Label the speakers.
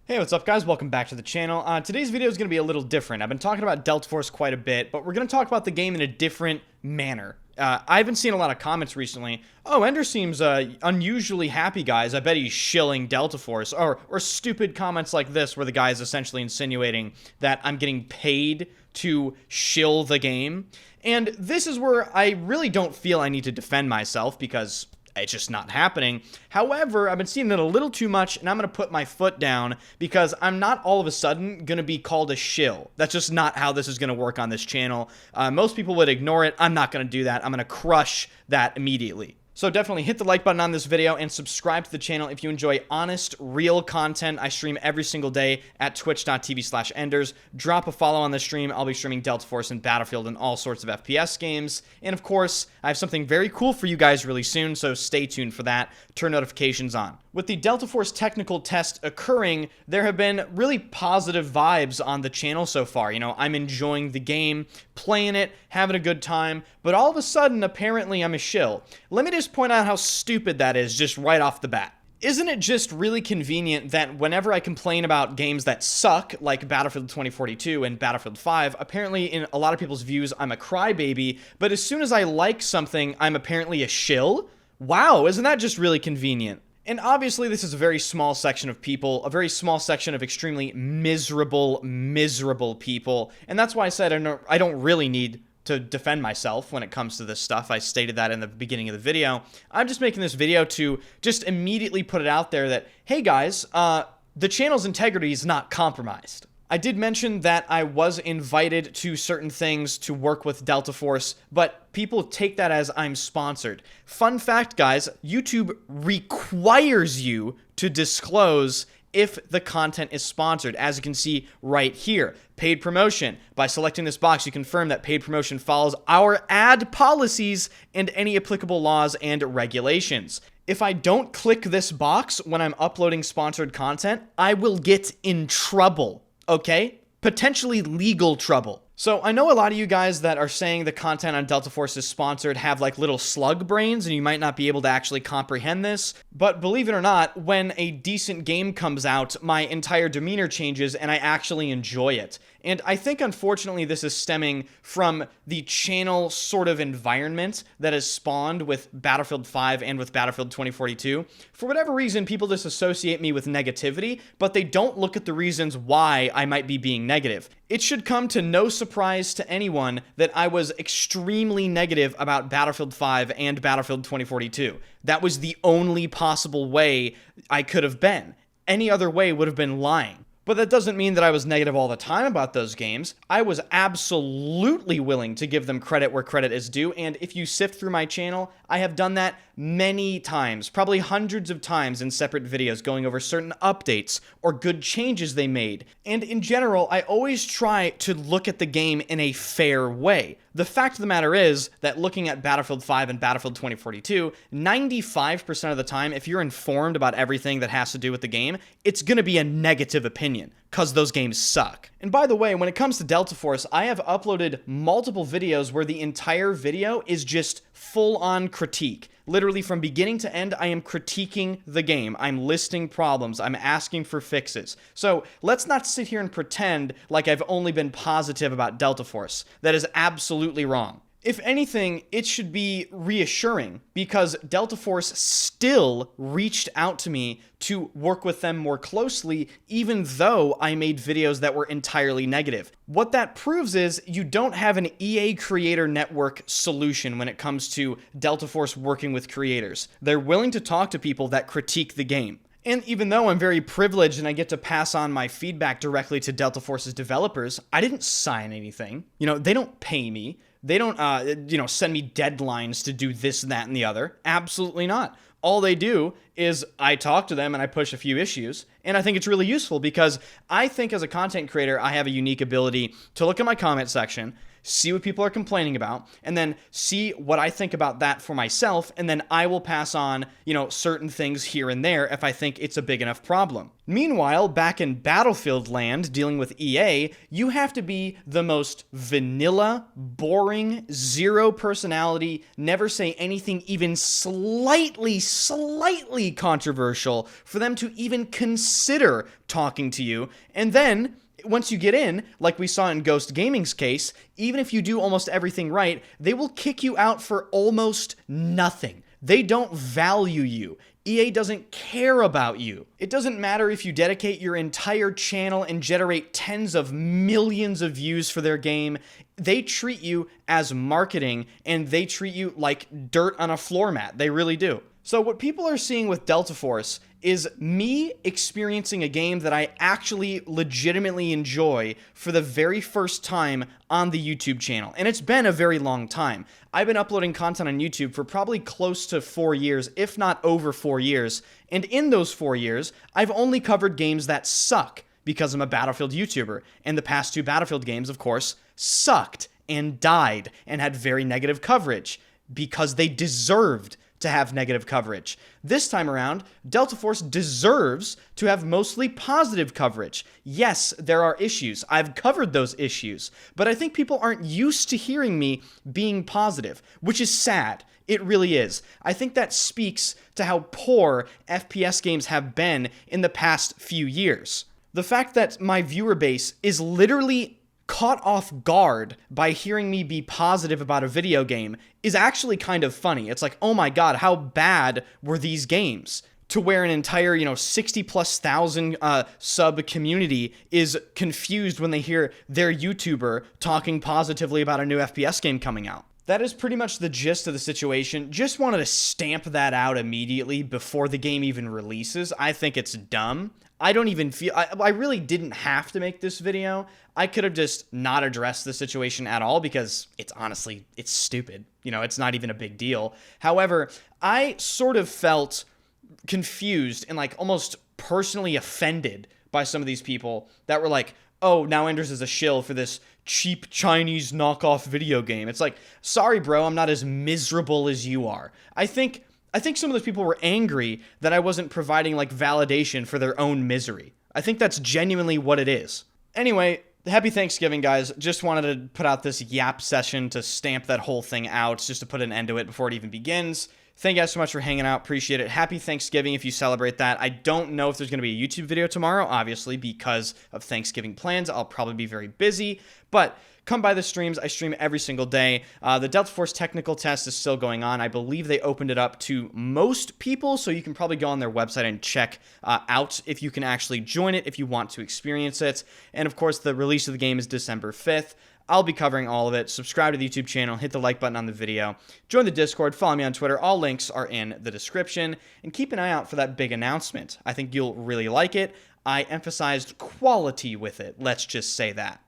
Speaker 1: Hey, what's up guys? Welcome back to the channel. Today's video is going to be a little different. I've been talking about Delta Force quite a bit, but we're going to talk about the game in a different manner. I haven't seen a lot of comments recently. Oh, Ender seems unusually happy, guys. I bet he's shilling Delta Force. Or stupid comments like this where the guy is essentially insinuating that I'm getting paid to shill the game. And this is where I really don't feel I need to defend myself because it's just not happening. However, I've been seeing it a little too much, and I'm going to put my foot down because I'm not all of a sudden going to be called a shill. That's just not how this is going to work on this channel. Most people would ignore it. I'm not going to do that. I'm going to crush that immediately. So definitely hit the like button on this video and subscribe to the channel if you enjoy honest, real content. I stream every single day at twitch.tv/enders. Drop a follow on the stream. I'll be streaming Delta Force and Battlefield and all sorts of FPS games. And of course, I have something very cool for you guys really soon, so stay tuned for that. Turn notifications on. With the Delta Force technical test occurring, there have been really positive vibes on the channel so far. You know, I'm enjoying the game, playing it, having a good time, but all of a sudden, apparently I'm a shill. Let me just point out how stupid that is just right off the bat. Isn't it just really convenient that whenever I complain about games that suck, like Battlefield 2042 and Battlefield 5, apparently in a lot of people's views, I'm a crybaby, but as soon as I like something, I'm apparently a shill? Wow, isn't that just really convenient? And obviously this is a very small section of people, a very small section of extremely miserable people, and that's why I said I don't really need to defend myself when it comes to this stuff. I stated that in the beginning of the video. I'm just making this video to just immediately put it out there that, hey guys, the channel's integrity is not compromised. I did mention that I was invited to certain things to work with Delta Force, but people take that as I'm sponsored. Fun fact, guys, YouTube requires you to disclose if the content is sponsored, as you can see right here. Paid promotion. By selecting this box, you confirm that paid promotion follows our ad policies and any applicable laws and regulations. If I don't click this box when I'm uploading sponsored content, I will get in trouble. Okay? Potentially legal trouble. So I know a lot of you guys that are saying the content on Delta Force is sponsored have like little slug brains and you might not be able to actually comprehend this, but believe it or not, when a decent game comes out, my entire demeanor changes and I actually enjoy it. And I think unfortunately this is stemming from the channel sort of environment that has spawned with Battlefield 5 and with Battlefield 2042. For whatever reason, people just associate me with negativity, but they don't look at the reasons why I might be being negative. It should come to no surprise to anyone that I was extremely negative about Battlefield 5 and Battlefield 2042. That was the only possible way I could have been. Any other way would have been lying. But that doesn't mean that I was negative all the time about those games. I was absolutely willing to give them credit where credit is due, and if you sift through my channel, I have done that many times, probably hundreds of times in separate videos going over certain updates or good changes they made. And in general, I always try to look at the game in a fair way. The fact of the matter is that looking at Battlefield 5 and Battlefield 2042, 95% of the time, if you're informed about everything that has to do with the game, it's going to be a negative opinion, because those games suck. And by the way, when it comes to Delta Force, I have uploaded multiple videos where the entire video is just full-on critique. Literally from beginning to end, I am critiquing the game. I'm listing problems. I'm asking for fixes. So let's not sit here and pretend like I've only been positive about Delta Force. That is absolutely wrong. If anything, it should be reassuring because Delta Force still reached out to me to work with them more closely, even though I made videos that were entirely negative. What that proves is you don't have an EA Creator Network solution when it comes to Delta Force working with creators. They're willing to talk to people that critique the game. And even though I'm very privileged and I get to pass on my feedback directly to Delta Force's developers, I didn't sign anything. You know, they don't pay me. They don't, send me deadlines to do this, that, and the other. Absolutely not. All they do is I talk to them and I push a few issues, and I think it's really useful because I think as a content creator, I have a unique ability to look at my comment section, see what people are complaining about, and then see what I think about that for myself, and then I will pass on, certain things here and there if I think it's a big enough problem. Meanwhile, back in Battlefield land, dealing with EA, you have to be the most vanilla, boring, zero personality, never say anything even slightly controversial for them to even consider talking to you. And then, once you get in, like we saw in Ghost Gaming's case, even if you do almost everything right, they will kick you out for almost nothing. They don't value you. EA doesn't care about you. It doesn't matter if you dedicate your entire channel and generate tens of millions of views for their game. They treat you as marketing, and they treat you like dirt on a floor mat. They really do. So what people are seeing with Delta Force is me experiencing a game that I actually legitimately enjoy for the very first time on the YouTube channel. And it's been a very long time. I've been uploading content on YouTube for probably close to 4 years, if not over 4 years. And in those 4 years, I've only covered games that suck because I'm a Battlefield YouTuber. And the past 2 Battlefield games, of course, sucked and died and had very negative coverage because they deserved to have negative coverage. This time around, Delta Force deserves to have mostly positive coverage. Yes, there are issues. I've covered those issues, but I think people aren't used to hearing me being positive, which is sad. It really is. I think that speaks to how poor FPS games have been in the past few years. The fact that my viewer base is literally caught off guard by hearing me be positive about a video game is actually kind of funny. It's like, oh my god, how bad were these games? To where an entire, 60,000+ sub community is confused when they hear their YouTuber talking positively about a new FPS game coming out. That is pretty much the gist of the situation. Just wanted to stamp that out immediately before the game even releases. I think it's dumb. I don't even feel, I really didn't have to make this video. I could have just not addressed the situation at all because it's stupid. It's not even a big deal. However, I sort of felt confused and almost personally offended by some of these people that were like, oh, now Enders is a shill for this cheap Chinese knockoff video game. It's like, sorry, bro, I'm not as miserable as you are. I think some of those people were angry that I wasn't providing validation for their own misery. I think that's genuinely what it is. Anyway, happy Thanksgiving, guys. Just wanted to put out this yap session to stamp that whole thing out, just to put an end to it before it even begins. Thank you guys so much for hanging out. Appreciate it. Happy Thanksgiving if you celebrate that. I don't know if there's going to be a YouTube video tomorrow, obviously, because of Thanksgiving plans. I'll probably be very busy, but come by the streams. I stream every single day. The Delta Force technical test is still going on. I believe they opened it up to most people, so you can probably go on their website and check out if you can actually join it if you want to experience it. And of course, the release of the game is December 5th. I'll be covering all of it. Subscribe to the YouTube channel, hit the like button on the video, join the Discord, follow me on Twitter. All links are in the description, and keep an eye out for that big announcement. I think you'll really like it. I emphasized quality with it, let's just say that.